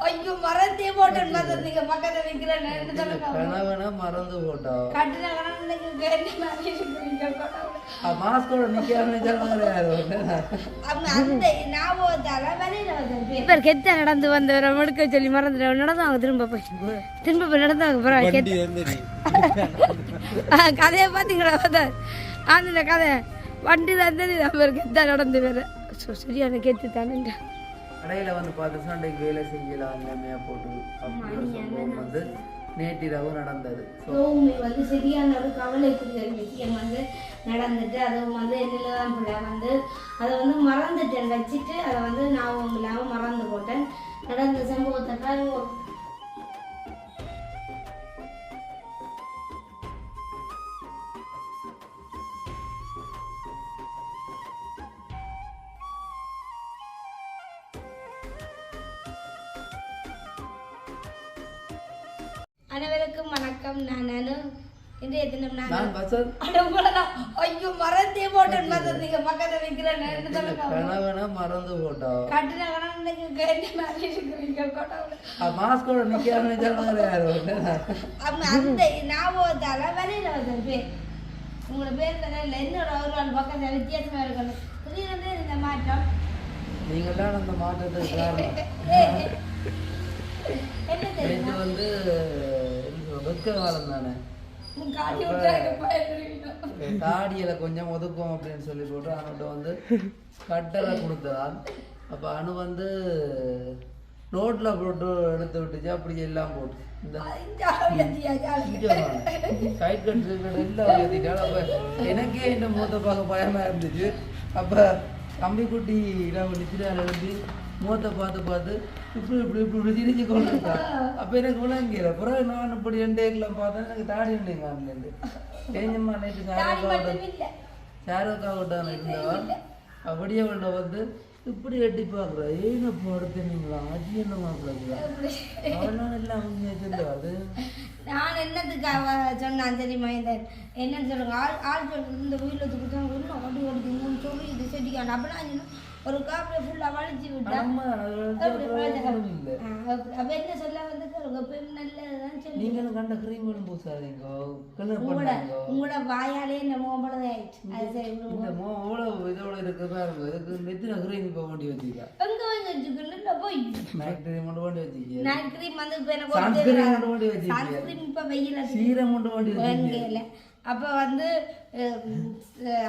ஐயோ மறந்தே போட்டேன் நீங்க பக்கத்துல நிக்கிறேன் மறந்து போட்டோம் கட்டின மாஸ்கோட கெத்த நடந்து வந்தவரை முடுக்க சொல்லி மறந்துட்டு நடந்தாங்க திரும்ப போய் நடந்தாங்க கதையை பார்த்தீங்களா அந்த கதை வண்டி தான் தெரியுது கெத்தா நடந்து வேற சரியான கெத்து தானே கடையில் வந்து பார்த்து சண்டைக்கு வேலை செய்யலாம் எல்லாமே போட்டு அப்படி சம்பவம் வந்து நேற்றிரவு நடந்தது. வந்து சரியான ஒரு கவலைக்குரிய விஷயம் வந்து நடந்துட்டு அதுவும் வந்து என்னில் தான் பிள்ளை வந்து அதை வந்து மறந்துட்டேன் வச்சுட்டு அதை வந்து நான் இல்லாமல் மறந்து போட்டேன். நடந்த சம்பவத்தை அனைவருக்கும் வணக்கம். நான் இன்றைய தினம் ஐயோ மறந்தே போட்டேன் நீங்க பக்கத்துல நிக்கிறேன் மறந்து போட்டோம் கட்டின மாஸ்கோட அந்த ஞாபகத்தால வெளியில வந்தேன் பேர் உங்களோட பேர் தானே இல்லை இன்னொரு ஒரு பக்கத்துல வித்தியாசமா இருக்கணும் புரியுது இந்த மாற்றம் நீங்கள்தான் அந்த மாற்றத்துக்கு என்ன வந்து வெக்க காலம் தானே தாடியில கொஞ்சம் ஒதுக்கும் அப்படின்னு சொல்லி போட்டு அவன்கிட்ட வந்து கட்டளை கொடுத்ததான். அப்ப அணு வந்து நோட்ல போட்டு எடுத்து விட்டுச்சு அப்படி எல்லாம் போட்டு இந்த கைட் கட்டு எல்லாம் ஏற்றிட்டாலும் அப்ப எனக்கே இந்த மூத்த பார்க்க பயமா இருந்துச்சு. அப்ப கம்பிக்குட்டி நிச்சயம் எழுதி மூத்தை பார்த்து இப்படி திரிஞ்சு கொண்டு இருக்கா. அப்போ எனக்கு விளங்கிற பிறகு நான் இப்படி எண்டேக்கெல்லாம் பார்த்தேன் எனக்கு தாடி எண்டேங்க தேஞ்சம்மா நேற்று ஷாருக்கா விட்டான இருந்தவன் அப்படியே உள்ள வந்து இப்படி எட்டி பார்க்குறா ஏங்க படுத்துனீங்களா அது என்ன மாப்பிள்ளா அவெல்லாம் எல்லாம் அது நான் என்னத்துக்காக சொன்னான் தெரியுமா என்னன்னு சொல்லுங்க ஆள் சொல்றது இந்த வீட்டில் கொடுத்தாங்க இன்னும் ஓடி ஓடிக்குன்னு சொல்லி இது செடிக்கான அப்படின்னா ஒரு காப்பில் ஃபுல்லாக வளைச்சி விட்டா அப்போ என்ன சொல்ல வந்து நல்லதான் சொல்லி நீங்களும் கண்ட கிரீம் பூசாதீங்க உங்களோட வாயாலே இந்த மோம்பளதே ஆயிடுச்சு அது சரி இந்த எவ்வளோ இதோட இருக்குதா இதுக்கு நெத்தின கிரீம் இப்போ கொண்டு வச்சிருக்கா எங்கே வாங்கி வச்சுக்கணும் போய் நைட் கிரீம் கொண்டு கொண்டு வச்சிருக்கீங்க நைட் கிரீம் வந்து இப்போ எனக்கு சன்ஸ்கிரீம் இப்போ வெயில் சீரம் கொண்டு கொண்டு வச்சிருக்கீங்க அப்போ வந்து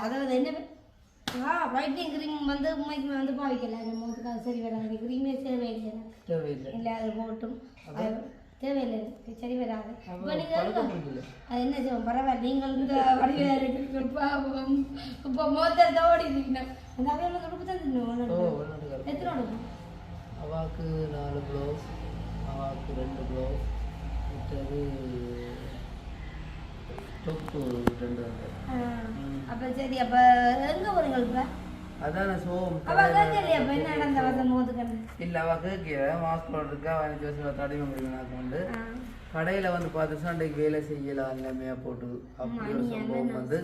அதாவது என்ன வைட்னிங் கிரீம் வந்து உண்மைக்கு வந்து பாவிக்கல முகத்துக்காக சரி வராது க்ரீமே தேவையில்லை இல்லை அது போட்டும் தேவையில்லை சரி வராது இப்போ நீங்கள் அது என்ன செய்வோம் பரவாயில்ல நீங்கள் இந்த வடிவேறு இப்போ மொத்தத்தை ஓடிட்டீங்கன்னா அந்த அவையோட துடுப்பு தான் தின்னுவோம் எத்தனை உடுப்பு அவாக்கு 4 ப்ளவுஸ் அவாக்கு 2 ப்ளவுஸ் மற்றது தொப்பு 2 அப்போ சரி அப்போ எங்கே போகிறீங்க அதான சோம் என்ன நடந்த வசம் போதுக்கணும் இல்லை அவள் கேட்கிற மாஸ்கோட இருக்கா அவன் ஜோசில் தடிமங்களுக்கு வந்து கடையில் வந்து பார்த்து சண்டைக்கு வேலை செய்யலாம் எல்லாமே போட்டு அப்படி ஒரு சம்பவம் வந்து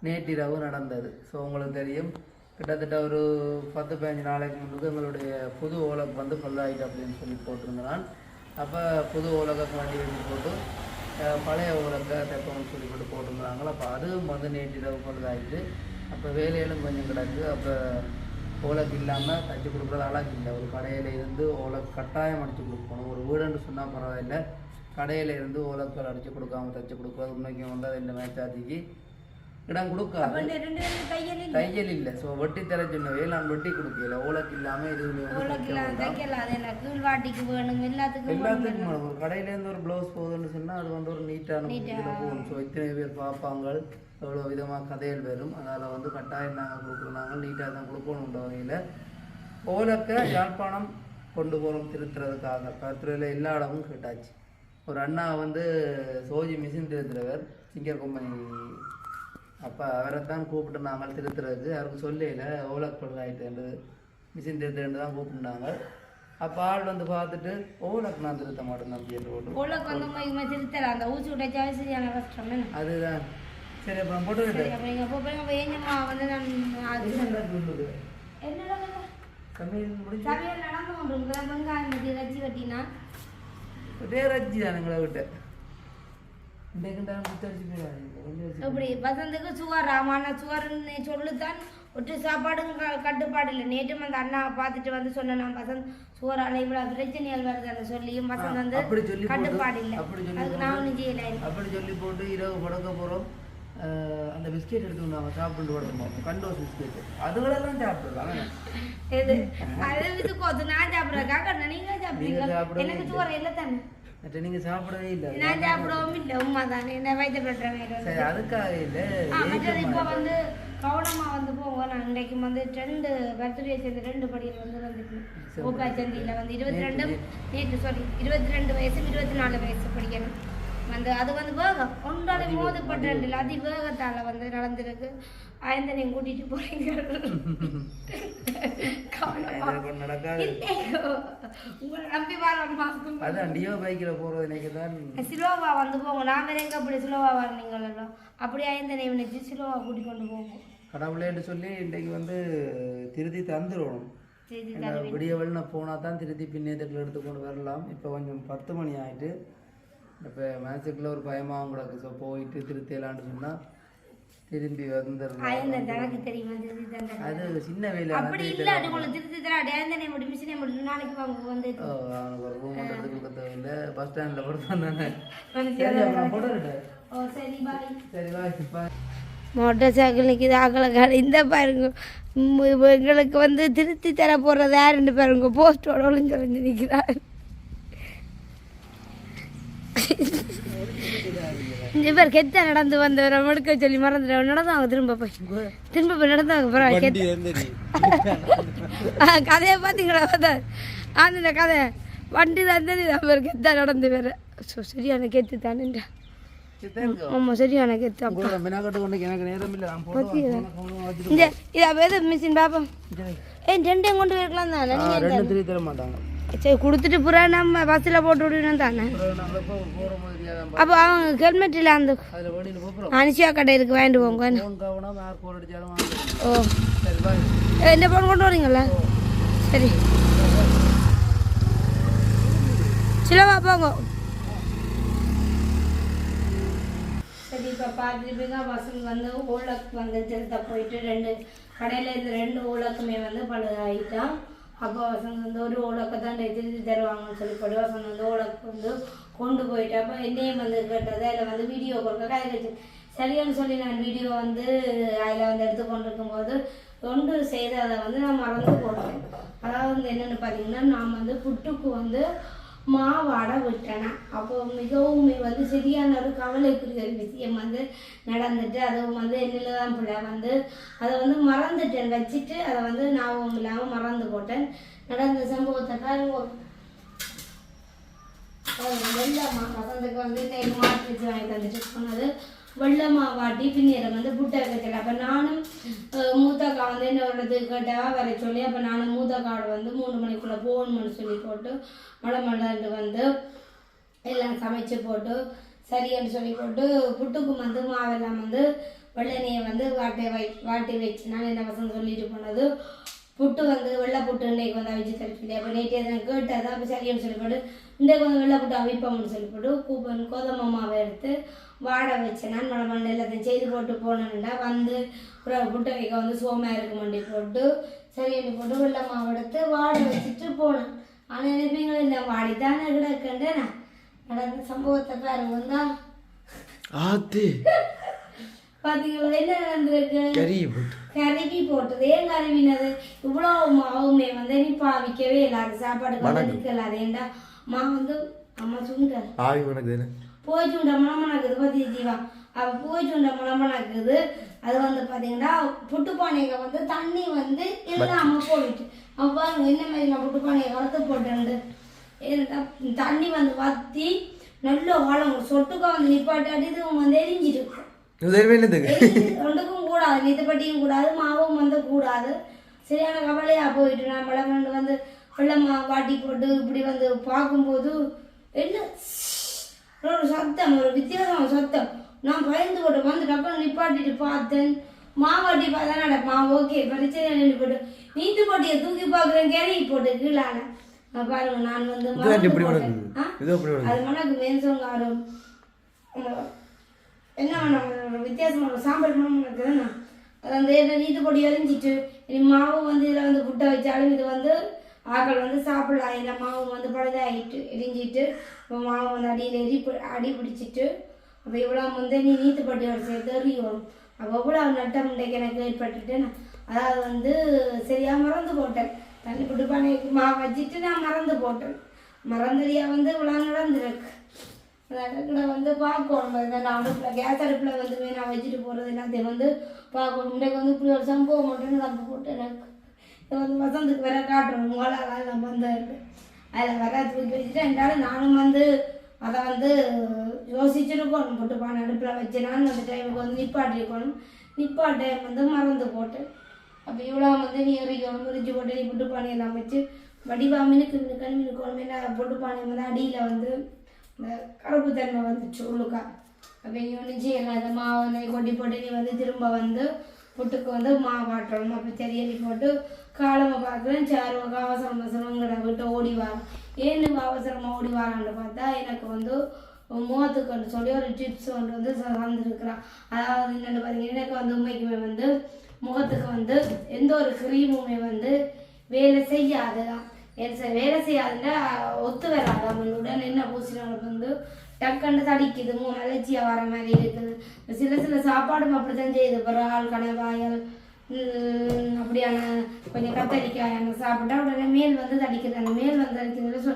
நேற்றிரவு நடந்தது. ஸோ உங்களுக்கு தெரியும் கிட்டத்தட்ட ஒரு 10-15 நாளைக்கு முன்பு எங்களுடைய புது ஓலக்கு வந்து பல்லாயிட்டு அப்படின்னு சொல்லி போட்டிருந்தான். அப்போ புது ஓலக்கு வண்டி வச்சு போட்டு பழைய ஓலக்கை தெப்பம்னு சொல்லி போட்டிருந்தாங்களோ அப்போ அதுவும் வந்து நேற்றிரவு பழுதாயிட்டு. அப்போ வேலையிலும் கொஞ்சம் கிடக்கு. அப்போ ஓலக்கு இல்லாமல் தச்சு கொடுக்குறது அழகு இல்லை. ஒரு கடையில் இருந்து ஓலக்கு கட்டாயம் அடித்து கொடுக்கணும். ஒரு வீடுன்னு சொன்னால் பரவாயில்லை, கடையில் இருந்து ஓலக்கள் அடித்து கொடுக்காம தச்சு கொடுக்குறது உண்மைக்கு வந்து அது இந்த மேய்ச்சாத்திக்கு இடம் கொடுக்காது. தையல் இல்லை. ஸோ வெட்டி தர சொன்னவே நான் வெட்டி கொடுக்கல. ஓலக்கு இல்லாமல் எதுவுமே எல்லாத்துக்கும் வேணும். ஒரு கடையிலேருந்து ஒரு ப்ளவுஸ் போகுதுன்னு சொன்னால் அது வந்து ஒரு நீட்டான போகணும். ஸோ இத்தனை பேர் பார்ப்பாங்க, எவ்வளோ விதமாக கதைகள் வரும். அதனால் வந்து கட்டாயம் நாங்கள் கொடுக்குறோம், நீட்டாக தான் கொடுக்கணுன்ற வகையில் ஓலக்க யாழ்ப்பாணம் கொண்டு போகிறோம் திருத்துறதுக்காக. கருத்துறையில் எல்லா இடமும் கேட்டாச்சு. ஒரு அண்ணா வந்து சோஜி மிஷின் திருத்துறவர் சிங்கர் கம்பெனி. அப்போ அவரை தான் கூப்பிட்டு நாங்கள் திருத்துறதுக்கு அவருக்கு சொல்லல ஓலக் பழுதாயிட்டு மிஷின் திருத்துறேன்னு தான் கூப்பிட்டுனாங்க. அப்போ ஆள் வந்து பார்த்துட்டு ஓலக்கு நான் திருத்த மாட்டேன் அப்படின்னு போட்டு அதுதான் சரி. அப்புறம் போட்டு சமையல் நடந்து கொண்டு வெங்காயம் பற்றி ரச்சி வெட்டினா ஒரே ரச்சி தான் எங்களை விட்டு அப்படி வசந்துக்கு சுகர் ஆமான சுகர்னு சொல்லுதான் ஒட்டு சாப்பாடும் கட்டுப்பாடு இல்லை. நேற்றும் அந்த அண்ணா பார்த்துட்டு வந்து சொன்னேன் நான் வசந்த் சுகர் இவ்வளோ பிரச்சனைகள் வருதுன்னு சொல்லியும் வசந்த் வந்து கட்டுப்பாடு இல்லை. அதுக்கு நான் ஒன்றும் செய்யலை. அப்படி சொல்லி போட்டு இரவு படுக்க போகிறோம். அந்த பிஸ்கெட் எடுத்து நாங்கள் சாப்பிட்டு படுக்கணும். கண்டோஸ் பிஸ்கெட் அதுகளெல்லாம் சாப்பிடுறாங்க. இது அது இது கோத்து நான் சாப்பிட்றேன். நீங்கள் சாப்பிடுறீங்க. எனக்கு சுகர் இல்லை தானே. நீங்க சாப்பிடவே இல்லை. நான் சாப்பிடவும் இல்லை. உண்மை தானே. என்ன வயிற்றுப்படுறேன். சரி அதுக்காக இல்லை. இப்போ வந்து கவனமா வந்து போவோம். நான் இன்றைக்கு வந்து 2 பர்த்டே சேர்ந்து 2 படியில் வந்து வந்துட்டு ஓகா சந்தியில் வந்து 22 நேற்று 22 வயசு 24 வயசு படிக்கணும் வந்து அது வந்து வேகம் ஒன்றாலே மோதப்பட்டு அதி வேகத்தால் வந்து நடந்திருக்கு. ஆயந்தனையும் கூட்டிட்டு போறீங்க. சிலோவா வந்து போங்க. நாம எங்க அப்படி சிலோவா வரீங்களோ அப்படி ஆயந்தனை நினைச்சு சிலோவா கூட்டி கொண்டு போவோம். கடவுளேன்னு சொல்லி இன்றைக்கு வந்து திருத்தி தந்துடணும். விடியவள்னு போனால் தான் திருத்தி பின்னேற்றத்தில் எடுத்துக்கொண்டு வரலாம். இப்போ கொஞ்சம் 10 மணி ஆகிட்டு. இப்போ மேட்சுக்குள்ள ஒரு பயமாகவும் கிடக்கு. ஸோ போயிட்டு திருத்தியலான்னு சொன்னால் திரும்பி வந்துடணும். அது சின்ன வேலை. அப்படி இல்லை திருத்தி தரேன் முடியும் மிஷினை முடியும் நாளைக்கு வாங்க வந்து அவனுக்கு ஒரு ரூம் பண்ணுறதுக்கு தேவையில்லை. பஸ் ஸ்டாண்டில் போட்டு தானே. சரி பாய். சரி பாய். மோட்டார் சைக்கிள் நிற்கிது ஆக்களை இந்த பாருங்க. எங்களுக்கு வந்து திருத்தி தர போடுறது யாருன்னு பாருங்க. போஸ்டோட ஒளிஞ்சு நிற்கிறார். இவர் கெத்த நடந்து வந்தவரை மடுக்க சொல்லி மறந்துடுவாங்க. நடந்தாங்க திரும்ப போய் நடந்தாங்க. கதையை பார்த்தீங்களா? அந்த கதை வண்டி தந்தது அவர் கெத்தா நடந்து வேற. சரியான கெத்து தானே. ஆமா சரியான கெத்து. மிஷின் பாப்போம். 2 கொண்டு போயிருக்கலாம் தானே. சரி கொடுத்துட்டு புறா நம்ம பஸ்ஸில் போட்டு விடணும் தானே. அப்போ அவங்க ஹெல்மெட்டில் அந்த அனிஷா கடை இருக்கு வாங்கிட்டு போங்க. ஓ என்ன போன் கொண்டு வரீங்களா? சரி சிலவா போங்க. சரி இப்போ பார்த்துருப்பீங்க. பசங்க வந்து ஊழக்கு வந்து திருத்த போயிட்டு 2 கடையில் இருந்து 2 ஊழக்குமே வந்து பழுதாயிட்டான். அப்போ வசந்த் வந்து ஒரு ஊழக்கை தான் திருத்தி தருவாங்கன்னு சொல்லி போட்டு வசந்த் வந்து ஊழக்கு வந்து கொண்டு போயிட்டு அப்போ என்னையும் வந்து கேட்டது. அதில் வந்து வீடியோ கொடுக்க கதை சரியானு சொல்லி நான் வீடியோ வந்து அதில் வந்து எடுத்து கொண்டிருக்கும்போது ஒன்று செய்து அதை வந்து நான் மறந்து போட்டேன். அதாவது வந்து என்னென்னு பார்த்தீங்கன்னா நான் வந்து புட்டுக்கு வந்து மாவாட விட்டேன். அப்போ மிகவும் வந்து சரியான ஒரு கவலைக்குரிய ஒரு விஷயம் வந்து நடந்துட்டு அதுவும் வந்து என்னில் தான் பிள்ளை வந்து அதை வந்து மறந்துட்டேன் வச்சுட்டு அதை வந்து ஞாபகம் இல்லாமல் மறந்து போட்டேன். நடந்த சம்பவத்தை வெள்ளம்மா வசந்துக்கு வந்து இன்னைக்கு மாட்டு வச்சு வாங்கி தந்துட்டு போனது. வெள்ளம்மா வாட்டி பின்னேற வந்து புட்டை வைக்கல. அப்போ நானும் மூத்தக்கா வந்து என்னோட கேட்டவா வர சொல்லி அப்போ நானும் மூத்தக்காவோட வந்து 3 மணிக்குள்ளே போகணும்னு சொல்லி போட்டு மழை வந்து எல்லாம் சமைச்சு போட்டு சரின்னு சொல்லி போட்டு புட்டுக்கு வந்து மாவெல்லாம் வந்து வெள்ளெண்ணையை வந்து வாட்டி வச்சு நான் என்ன பசங்க சொல்லிட்டு போனது. புட்டு வந்து வெள்ளை புட்டு இன்றைக்கு வந்து அவிச்சு தர சொல்லி அப்போ நேற்று நான் கேட்டதான் அப்போ சரின்னு சொல்லி போட்டு இன்றைக்கு வந்து வெள்ளை புட்டு அவிப்போம்னு சொல்லி போட்டு கோதுமை மாவை எடுத்து வாட வச்சேன். நான் மழை எல்லாத்தையும் செய்து போட்டு போனேன்டா வந்து புட்டை வைக்க வந்து சோமா இருக்கு மண்டி போட்டு சரின்னு போட்டு வெள்ளை மாவு எடுத்து வாட வச்சுட்டு போனேன். ஆனால் நினைப்பீங்களா இல்லை வாடித்தானே கிடக்கண்டேண்ணா. நடந்த சம்பவத்தை பாருங்க வந்தா பார்த்தீங்களா என்ன நடந்திருக்கு. கருகி போட்டது. ஏன் கருவினது இவ்வளோ மாவுமே வந்து நீ பாவிக்கவே இல்லாது சாப்பாடு எடுக்கலாது. ஏண்டா மா வந்து அம்மா சுண்டல் போய் சுண்ட மணமணக்குது பத்தி ஜீவா. அப்போ போய் சுண்ட மணமணக்குது. அது வந்து பார்த்தீங்கன்னா புட்டு பானையை வந்து தண்ணி வந்து இல்லாமல் போயிட்டு அப்போ என்ன மாதிரி நான் புட்டு பானையை வளர்த்து போட்டேன்ட்டு தண்ணி வந்து வற்றி நல்ல வாழம் சொட்டுக்கா வந்து நிப்பாட்டாட்டி இதுவும் வந்து எரிஞ்சிட்டு இருக்கும். ரெண்டுக்கும் கூடாது. நித்தப்பட்டியும் கூடாது மாவும் வந்து கூடாது. சரியான கவலையாக போயிட்டு நான் மிளகு வந்து வெள்ளமா வாட்டி போட்டு இப்படி வந்து பார்க்கும்போது என்ன ஒரு சத்தம் ஒரு வித்தியாசமான சத்தம். நான் பயந்து போட்டு வந்து டக்குனு நிப்பாட்டிட்டு பார்த்தேன். மாவாட்டி பார்த்தா நடப்பா ஓகே பிரச்சனை நின்று போட்டு நீட்டு போட்டியை தூக்கி பார்க்குறேன் கேரி போட்டு கீழான பாருங்க நான் வந்து அது மனக்கு மேன்சோங்காரும் என்ன பண்ண வித்தியாசமான சாம்பல் மனம் இருக்குதுண்ணா அது வந்து என்ன நீட்டு பொடி எரிஞ்சிட்டு இனி மாவு வந்து இதில் வந்து புட்டை வச்சாலும் இது வந்து ஆக்கள் வந்து சாப்பிடலாம் இல்லை மாவு வந்து பழுதாகிட்டு எரிஞ்சிட்டு இப்போ மாவு வந்து அடியில் அடி பிடிச்சிட்டு அப்போ இவ்வளோ வந்து நீ நீத்து பட்டியோட சேர்த்து எறியும் அப்போ கூட நட்டம் இன்றைக்கு எனக்கு ஏற்பட்டுட்டு அதாவது வந்து சரியாக மறந்து போட்டேன் தண்ணி போட்டு பானைக்கு மாவு வச்சுட்டு நான் மறந்து போட்டேன் மறந்தடியா வந்து இவ்வளோ நடந்துருக்கு அதை வந்து பார்க்கணும் இந்த அடுப்பில் கேஸ் அடுப்பில் வந்து நான் வச்சுட்டு போகிறது எல்லாத்தையும் வந்து பார்க்கணும் இன்றைக்கு வந்து இப்படி ஒரு சம்பவம் மட்டும்னு தப்பு போட்டு எனக்கு இதை வந்து வசந்துக்கு வேற காட்டுறோம் உங்களால் நம்ம வந்து அதில் வர தூக்கி வச்சுட்டு ரெண்டாலும் நானும் வந்து அதை வந்து யோசிச்சுருக்கணும் போட்டு பானை அடுப்பில் வச்சு நான் அந்த டைமுக்கு வந்து நிப்பாட்டிருக்கணும் டைம் வந்து மறந்து போட்டேன் அப்போ இவ்வளோ வந்து நீ எறிக்கணும் முறிஞ்சு போட்டு நீ புட்டு பானையெல்லாம் வச்சு வடிவா மினுக்கு மினுக்கணும் என்ன பொட்டு பானை வந்து அடியில் வந்து இந்த கருப்பு தன்மை வந்துச்சு உள்ளுக்கா அப்போ இங்கே ஒன்றும் செய்யலாம் இந்த மாவு வந்து கொட்டி போட்டு நீ வந்து திரும்ப வந்து புட்டுக்கு வந்து மாவு ஆட்டணும் அப்போ தெரியலி போட்டு காலமாக பார்க்குறேன் சாருவாக அவசரங்களை விட்டு ஓடி வரோம் ஏன்னு அவசரமாக ஓடி வரான்னு பார்த்தா எனக்கு வந்து முகத்துக்குன்னு சொல்லி ஒரு டிப்ஸ் ஒன்று வந்து வந்துருக்குறான் அதாவது என்னென்னு பார்த்தீங்கன்னா எனக்கு வந்து உண்மைக்குமே வந்து முகத்துக்கு வந்து எந்த ஒரு க்ரீமுமே வந்து வேலை செய்யாதுதான் வேலை செய்யாதுன்னா ஒத்து வராது அவங்களுடன் என்ன பூசினாலும் வந்து டக்குன்னு தடிக்குது அலர்ஜியாக வர மாதிரி இருக்குது சில சாப்பாடும் அப்படித்தான் செய்யுது பிறால் கணவாயல் அப்படியான கொஞ்சம் கத்தரிக்காயான சாப்பிட்டா உடனே மேல் வந்து தடிக்குது அந்த மேல் வந்து தடிக்கிறதுல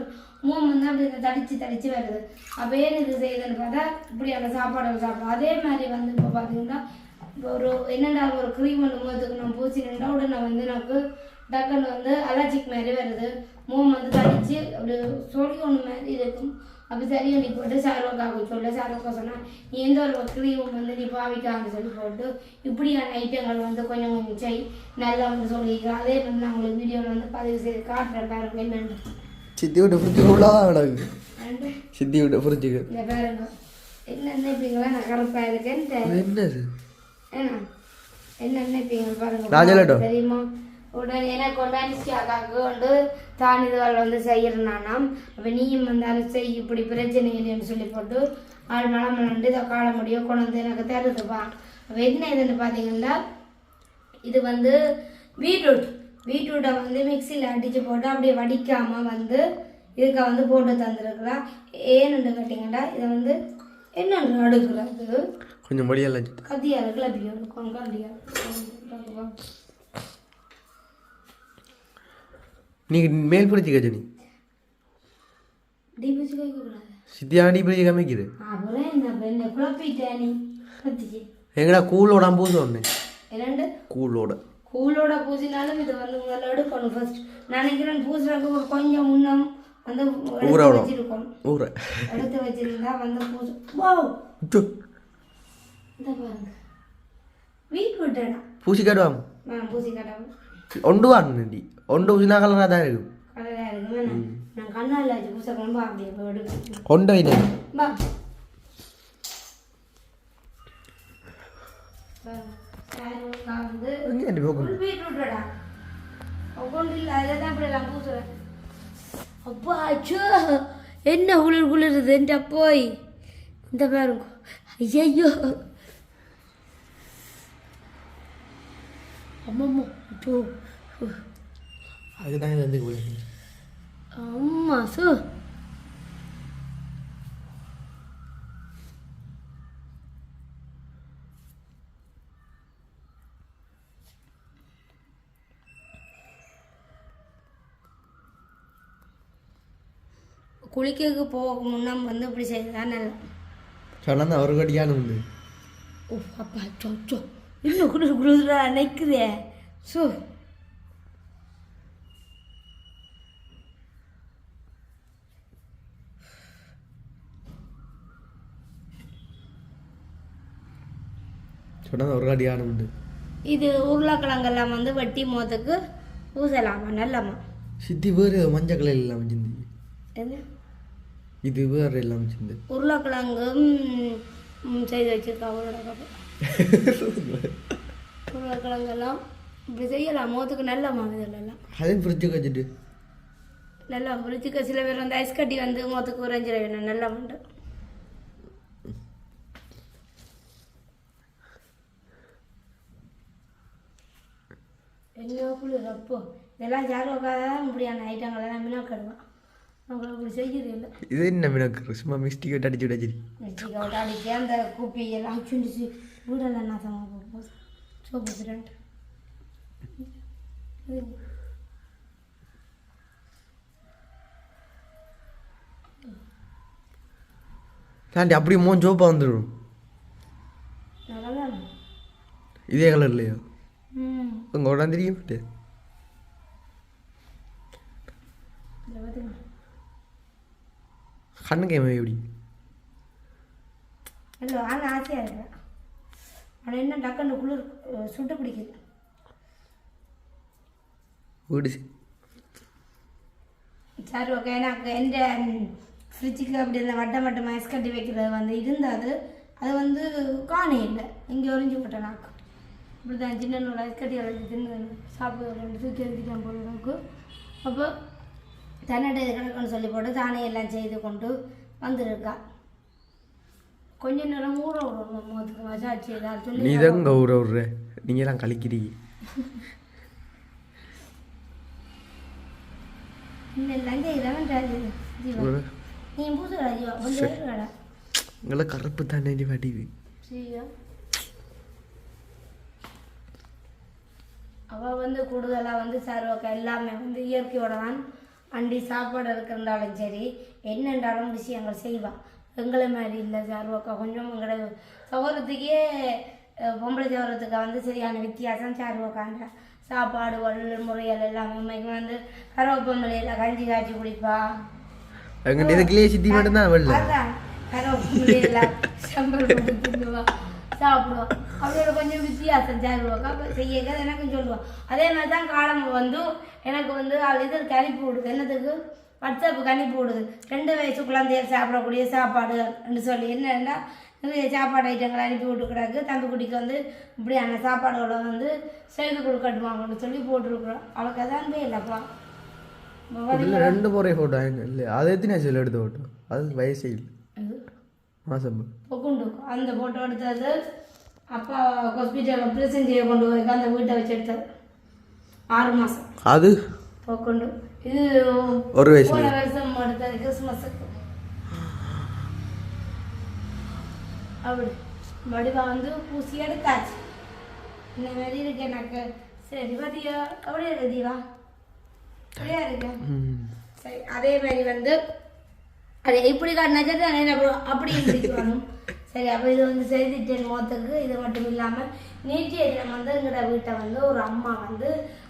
வந்து அப்படி தடிச்சு வருது அப்போ ஏன் இது செய்யுதுன்னு பார்த்தா இப்படியான சாப்பாடுகள் சாப்பிடும் அதே மாதிரி வந்து இப்போ பார்த்தீங்கன்னா இப்போ ஒரு என்னென்னா ஒரு க்ரீம் ஒன்று முகத்துக்கு நம்ம பூசினா உடனே வந்து எனக்கு டக்குன்னு வந்து அலர்ஜிக் மாதிரி வருது வந்து தடிச்சு அப்படி சொல்லி ஒன்று மாதிரி இருக்கும் அப்போ சரி நீ போட்டு சாரோக்காக சாரோக்கா சொன்னால் நீ எந்த ஒரு க்ரீமும் வந்து நீ பாவிக்கான்னு சொல்லி போட்டு இப்படியான ஐட்டங்கள் வந்து கொஞ்சம் கொஞ்சம் செய் நல்லா வந்து சொல்லிக்கிறேன் அதே வந்து நான் உங்களுக்கு வீடியோவில் வந்து பதிவு செய்து காட்டுறேன் பாருங்க என்னென்னு சித்தியோட புரிஞ்சுக்கொள்ளா சித்தியோட புரிஞ்சுக்க இந்த பாருங்க என்ன நினைப்பீங்களா நான் கருப்பாக இருக்கேன்ட்டு என்னது என்ன நினைப்பீங்க பாருங்க தெரியுமா உடனே எனக்கு கொண்டாடிச்சு அக்காவுக்கு வந்து தான் இதுவாள் வந்து செய்யறானாம் அப்போ நீயும் வந்தாலும் செய் இப்படி பிரச்சனை இல்லைன்னு சொல்லி போட்டு ஆள் மலம் வந்து இதை காண முடியும் கொண்டு வந்து எனக்கு தருதுப்பா அப்போ என்ன இதுன்னு பார்த்தீங்கன்னா இது வந்து பீட்ரூட்டை வந்து மிக்சியில் அடித்து போட்டு அப்படியே வடிக்காமல் வந்து இதுக்கு வந்து போட்டு தந்துருக்குறா ஏன்னு கேட்டிங்கன்னா இதை வந்து என்னென்று அடுக்குறது கொஞ்சம் மடியால் கத்தியால் கிளப்பியோ இருக்கும் கண்டியாக நீ மேல் பிடிச்சிக்க ஜனி சித்தியா அடி பிடிச்சி கம்மிக்குது எங்கடா கூலோட பூச ஒன்று கூலோட பூசினாலும் இது வந்து முதல்ல எடுக்கணும் ஃபர்ஸ்ட் நினைக்கிறேன் பூசுறதுக்கு ஒரு கொஞ்சம் முன்னம் வந்து வச்சிருக்கணும் எடுத்து வச்சிருந்தா வந்து பூசு இந்த பாருங்க பீட்ரூட்டா பூசி காட்டுவாங்க பூசி காட்டாம ஒன்று வாங்கண்டி ஒன்று பூசினா கலராக தான் இருக்கும் நான் கண்ணால் பூசக்கணும் அப்படி கொண்டு வைங்க என்ன குளிருது என்ற போய் இந்த பாருங்க ஐயோ அம்மம்மா அதுதான் வந்து அம்மா சோ குளிக்க போக முன்னா வந்து இப்படி செய்யறதா நல்லா சொன்னா ஒரு கடியான உண்டு ஓ அப்பா சோ இன்னும் குளிர்றா நிற்குதே ஸோ சொன்னா ஒரு கடியான உண்டு இது உருளைக்கிழங்கெல்லாம் வந்து வெட்டி மோத்துக்கு பூசலாமா நல்லாமா சித்தி வேறு மஞ்சள் கலர் இல்லாமல் சிந்தி என்ன இது வேறு இல்லாமல் சிந்து உருளைக்கிழங்கும் செய்து வச்சிருக்கா அவரோட உருளைக்கிழங்கெல்லாம் இப்படி செய்யலாம் முகத்துக்கு நல்ல இதெல்லாம் அதையும் ஃப்ரிட்ஜுக்கு வச்சுட்டு நல்லா ஃப்ரிட்ஜுக்கு சில பேர் வந்து ஐஸ் கட்டி வந்து முகத்துக்கு உறைஞ்சிட வேணும் நல்லா உண்டு. என்ன குளிர் அப்போ இதெல்லாம் ஜாரோக்காக தான் இப்படியான ஐட்டங்கள் எல்லாம் மினக்கடுவான் நம்மளை அப்படி செய்யுது இல்லை. இது என்ன மினக்கு சும்மா மிஸ்டிக் விட்டு அடிச்சு விடாச்சு மிஸ்டிக் அவுட் அடிச்சு அந்த குப்பி எல்லாம் சுண்டிச்சு வீடெல்லாம் நாசமாக போகும் சோப்பு சிரண்ட் தாண்டி அப்படியே மோன் சோப்பா வந்துடும். நல்லா இதே கலர் இல்லையா ம் உங்க உடம்பு போட்டு கண்ணுக்கு எப்படி இல்லை ஆனால் ஆசையாக இருக்கேன். ஆனால் என்ன டக்குன்னு குளிர் சுட்டு பிடிக்குது. வீடு சரி ஓகே எனக்கு எந்த ஃப்ரிட்ஜுக்கு அப்படி இந்த வட்டம் ஐஸ் கட்டி வைக்கிறது வந்து இருந்தது அது வந்து காணே இல்லை இங்கே ஒரிஞ்சு போட்டேன் நாக்கு இப்படி தான் சின்ன ஐஸ் கட்டி வளர்ச்சி தின்னு சாப்பிட ரெண்டு தூக்கி எழுதிட்டான் போல எனக்கு. அப்போ தன்னிட்ட இது கிடக்குன்னு சொல்லி போட்டு தானே எல்லாம் செய்து கொண்டு வந்துருக்கா. கொஞ்ச நேரம் ஊற விடணும் முகத்துக்கு மசாஜ் செய்தால் சொல்லி நீ தாங்க ஊற விட்ற நீங்கள் தான் கழிக்கிறீங்க. இன்னெல்லாம் செய்தால் ஜீவா நீ பூசுடா ஜீவா கொஞ்சம் வேறுடா உங்களை கருப்பு தானே வடிவு சரியா. அவள் வந்து கூடுதலாக வந்து சர்வக்கா எல்லாமே வந்து இயற்கையோட தான் அண்டி சாப்பாடு இருக்கிறதாலும் சரி என்னென்றாலும் விஷயங்கள் செய்வாள். எங்களை மாதிரி இல்லை சர்வக்கா கொஞ்சம் எங்களோட சகோதரத்துக்கே பொம்பளை சகோதரத்துக்கு வந்து சரியான வித்தியாசம் சர்வக்காண்ட சாப்பாடு வள்ளல் முறைகள் எல்லாமே உண்மைக்கு வந்து கருவேப்பமலையில் கஞ்சி காய்ச்சி குடிப்பா. அதான் கருவேப்பமலையில் சம்பல் போட்டு தின்னுவா சாப்பிடுவோம். அவளோட கொஞ்சம் வித்தியாசம் சாருவாக்கா அப்போ செய்ய எனக்கும் சொல்லுவாள். அதே மாதிரி தான் காலம் வந்து எனக்கு வந்து அவள் இதற்கு அனுப்பி விடுது என்னதுக்கு வாட்ஸ்அப்புக்கு அனுப்பி விடுது 2 வயசு குழந்தைகள் சாப்பிடக்கூடிய சாப்பாடுன்னு சொல்லி என்னென்னா நிறைய சாப்பாடு ஐட்டங்கள் அனுப்பி விட்டு கிடக்கு. தம்பிக்குட்டிக்கு வந்து இப்படியான சாப்பாடுகளை வந்து செய்து கொடுக்கட்டுமாங்கன்னு சொல்லி போட்டிருக்குறோம். அவளுக்கு அதான் இல்லைப்பா 2 முறை ஃபோட்டோ இல்லை அது எத்தனை வயசில் எடுத்த ஃபோட்டோ அது வயசே இல்லை மாதம் பொக்குண்டு அந்த ஃபோட்டோ எடுத்தது அப்பா ஹாஸ்பிட்டல் ஆப்ரேஷன் செய்ய கொண்டு போய் அந்த வீட்டை வச்சு எடுத்தது 6 மாதம் அது பொக்குண்டு. இது ஒரு வயசு போன வருஷம் எடுத்தது கிறிஸ்மஸுக்கு. அப்படி வடிவா வந்து பூசி எடுத்தாச்சு. இந்த மாதிரி இருக்கு எனக்கு. சரி பாத்தியா அப்படியே இருக்கு தீவா அப்படியா இருக்கு. சரி அதே மாதிரி வந்து அது இப்படி காட்டினாச்சா அப்படி பிடிக்கணும். சரி அப்போ இது வந்து செய்திட்டேன் முகத்துக்கு. இது மட்டும் இல்லாமல் நேற்றைய தினம் வந்து எங்களோட வீட்டை வந்து ஒரு அம்மா வந்து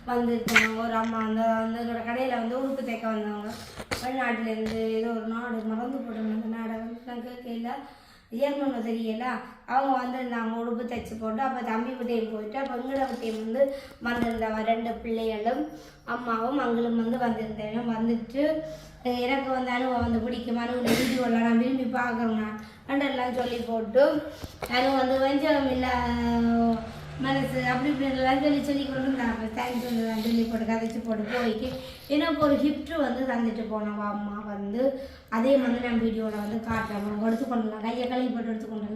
வந்துருக்காங்க. ஒரு அம்மா வந்து எங்களோட கடையில் வந்து உடுப்பு தைக்க வந்தவங்க வெளிநாட்டிலேருந்து ஏதோ ஒரு நாடு மறந்து போட்டோம். அந்த நாடை வந்து நான் கேட்கல ஏற்கனவே தெரியல. அவங்க வந்திருந்தாங்க உடுப்பு தைச்சி போட்டு. அப்போ தம்பி வீட்டையும் போயிட்டு அப்போ எங்களோட வீட்டையும் வந்து வந்திருந்தாங்க 2 பிள்ளைகளும் அம்மாவும் அங்களும் வந்து வந்திருந்தேன். வந்துட்டு எனக்கு வந்து அனுபவம் வந்து பிடிக்கும். அனுபவம் வீடியோவில் நான் விரும்பி பார்க்குறேன் அண்டெல்லாம் சொல்லி போட்டு அனுபவம் வந்து வஞ்சகம் இல்லை மனசு அப்படி இப்படிலாம் சொல்லி கொண்டு இருந்தாங்க. தேங்க்ஸ் வந்துதான் சொல்லி போட்டு கதைச்சி போட்டு போய்க்கு எனக்கு ஒரு கிஃப்ட்டு வந்து தந்துட்டு போனவா அம்மா வந்து அதே மாதிரி நான் வீடியோவில் வந்து காட்டுறேன். எடுத்துக்கொண்டுலாம் கையை கழுவி போட்டு எடுத்துக்கொண்டு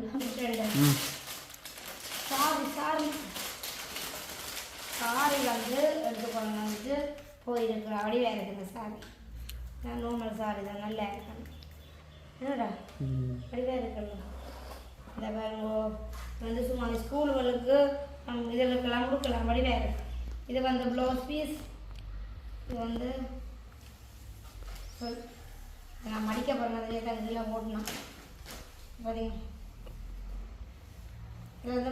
சாரி வந்து எடுத்துக்கொண்டு வந்துட்டு போயிருக்கிற அப்படி வேறு இருக்குது சாரி. நான் நார்மல் சாரி தான் நல்லா இருக்கேன் என்னடா அப்படிதான் இருக்கணும். இந்த பாருங்க வந்து சும்மா ஸ்கூலுகளுக்கு இதெல்லாம் கொடுக்கலாம் வடிவாக இருக்கு. இது வந்து ப்ளவுஸ் பீஸ். இது வந்து நான் மடிக்க போகிறேன் இதில் போட்டணும் பார்த்தீங்க. இது வந்து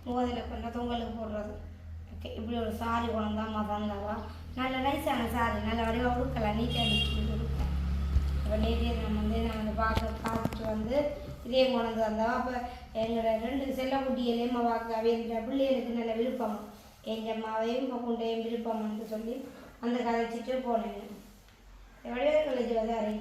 மூவதில் பண்ண தொங்கலுக்கு போடுறது. ஓகே இப்படி ஒரு சாரி கொண்டாம்மா தந்தாவா நல்ல நைஸான சாரி நல்ல வடிவாக கொடுக்கலாம் நீட்டாக அடிச்சு கொடுக்கலாம். இப்போ நேற்று நான் வந்து பார்த்துட்டு வந்து இதே கொண்டு வந்தவா. அப்போ எங்களோட 2 செல்லக்குட்டியிலையும் அவாக்காவே என்ற பிள்ளைகளுக்கு நல்ல விருப்பம் எங்கள் அம்மாவையும் பக்குண்டையும் விருப்பம்னு சொல்லி அந்த கதைச்சிட்டு போனேன். எவ்வளோ கழிச்சு வந்தாரே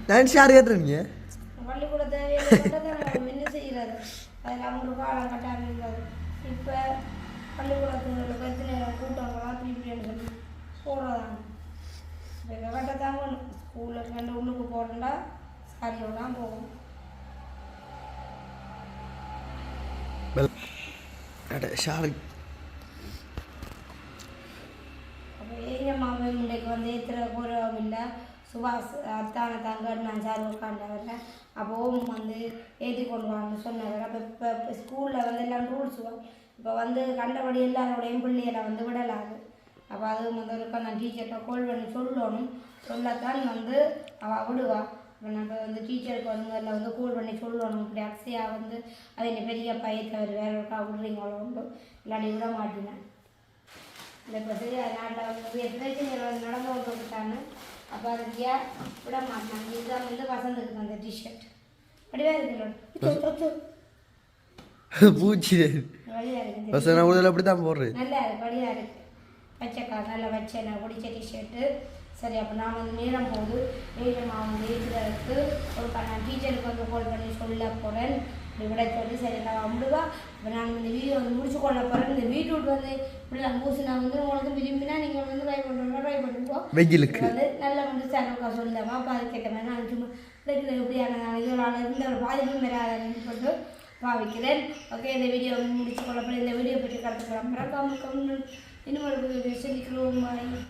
நான் ஷார் கேட்டுறீங்க பள்ளிக்கூடத்தை என்ன செய்கிறது அதில் அவங்க காலம் கட்டாமல் இருந்தது இப்போ பள்ளிக்கூடத்துக்கு பிரச்சனை கூட்டங்களாம் திருப்பின்னு சொல்லி போடுறதாங்க இப்போ கட்டத்தான் வேணும் ஸ்கூலில் ரெண்டு உள்ளுக்கு போகிறோம்னா சாரியோட போகும் ஷார் அப்போ எங்கள் மாமன் முன்னைக்கு வந்து எத்தனை கௌரவம் இல்லை சுபாஷ் அத்தானை தாங்கன்னு நான் சார் உட்காண்டவர் அப்போவும் வந்து ஏற்றி கொண்டு வாங்கன்னு சொன்னவர் அப்போ இப்போ ஸ்கூலில் வந்து எல்லாம் ரூல்ஸ் இப்போ வந்து கண்டபடி எல்லாரோடையும் பிள்ளைகளை வந்து விடலாது அப்போ அதுவும் வந்து ஒருக்கா நான் டீச்சர்கிட்ட கால் பண்ணி சொல்லணும் சொல்லத்தான் வந்து அவள் விடுவா இப்போ நம்ம வந்து டீச்சருக்கு வந்து அதில் வந்து கால் பண்ணி சொல்லணும் இப்படி அக்ஸையா வந்து அது என்ன பெரிய பையத்தவர் வேற ஒருக்கா விடுறீங்களோ உண்டு இல்லாட்டி விட மாட்டேனேன் இந்த இப்போ சரி நாட்டில் வந்து பிரச்சனைகள் நடந்து கொண்டு விட்டாங்க அப்போ அதுக்கு ஏன் விட மாட்டாங்க இதுதான் வந்து வசந்துக்கு அந்த டிஷர்ட் வடிவாக இருக்குல்ல பூச்சி வடிவாக இருக்குது பசங்க நான் அப்படி தான் போடுறேன் நல்லா இருக்கு வடிவாக இருக்குது பச்சைக்கா நல்லா வச்சேன் நான் பிடிச்ச டிஷர்ட்டு சரி அப்போ நான் வந்து நேரம் போது நேரமாக வந்து இருக்கிறதுக்கு ஒரு நான் டீச்சருக்கு வந்து கால் பண்ணி சொல்ல போகிறேன் இப்படி விட சொல்லி சரி நான் விடுவா இப்போ நான் இந்த வீடியோ வந்து முடிச்சு கொள்ள போகிறேன் இந்த பீட்ரூட் வந்து இப்படி நான் பூசினா வந்து உங்களுக்கு விரும்பினா நீங்கள் வந்து ட்ரை பண்ணுவோம் வெயிலுக்கு வந்து நல்லா வந்து சரக்கா சொல்லாமா அப்போ அது கேட்ட மாதிரி நான் சும்மா இருக்கிற எப்படியான இதனால் இருந்த ஒரு பாதிப்பும் வராதுன்னு சொல்லிட்டு பாவிக்கிறேன் ஓகே இந்த வீடியோ முடிச்சு கொள்ள போகிறேன் இந்த வீடியோ பற்றி கருத்துக்கலாம் மறக்காம இன்னும் ஒரு வீடியோ சொல்லிக்கிறோம் பாய்